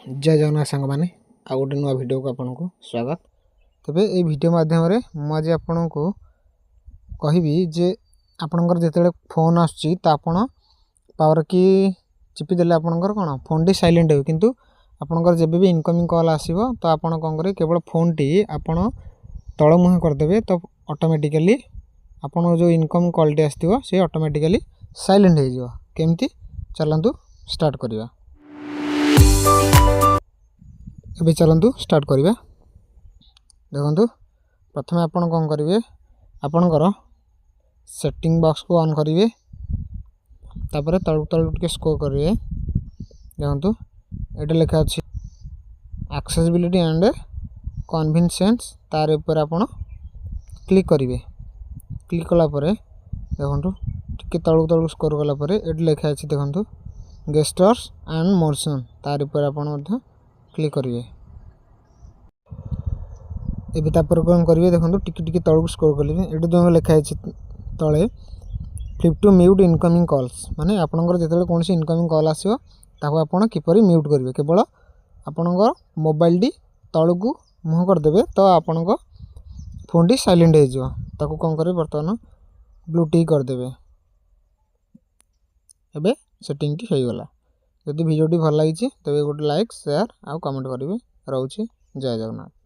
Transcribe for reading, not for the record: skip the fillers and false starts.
जय जगन्नाथ सांग मैंने आ गोटे नुआ वीडियो को आपन को स्वागत। तेबे ए वीडियो माध्यम रे मु आज आपन को कहबी जे आपनकर जेतेले फोन आछी त आपन पावर की चिपी देले आपनकर कोन फोन टी साइलेंट हो, किंतु आपनकर जेबे भी इनकमिंग कॉल आसीबो तो आपन कोन करे केवल फोन टी आपन तळ मुह कर देबे तो ऑटोमेटिकली आपन जो इनकमिंग कॉल टी आस्तिबो से ऑटोमेटिकली साइलेंट हो जिवो। केमती चलंतु स्टार्ट करिया। अभी चलतु स्टार्ट करिया। देखंतु प्रथम आपन कोन करिवे आपनकर सेटिंग बॉक्स को ऑन करिवे, तापर तळु तळु के स्क्रॉल करिवे। देखंतु एटा लिखा अछि एक्सेसिबिलिटी एंड कन्वीनियंस, तार ऊपर आपन क्लिक करिवे। क्लिक कला परे देखंतु टिके तळु तळु स्क्रॉल कला परे एटा लिखा अछि देखंतु गेस्टर्स एंड मोशन, तार ऊपर आपन मध्य क्लिक करिवे। एबे तापर कोन करिवे देखंतु टिके टिके तळु स्क्रॉल करिवे। एटा जो लिखा अछि तळे flip to mute incoming calls, माने आपनकर जेतेले कोनसी इनकमिंग कॉल आसीबो ताको आपन किपरि म्यूट करिवे। केवल आपनकर मोबाइल डी तळुकु मुह कर देबे तो आपनकर फोन डी साइलेंट हो जिवो। ताको कोन करिवे वर्तमान ब्लू टिक कर देबे। एबे सेटिंग टी होई गला। यदि वीडियो टी भल लागिछि तबे गोटे लाइक शेयर आ कमेंट करिवे। रहउछि जय जगन्नाथ।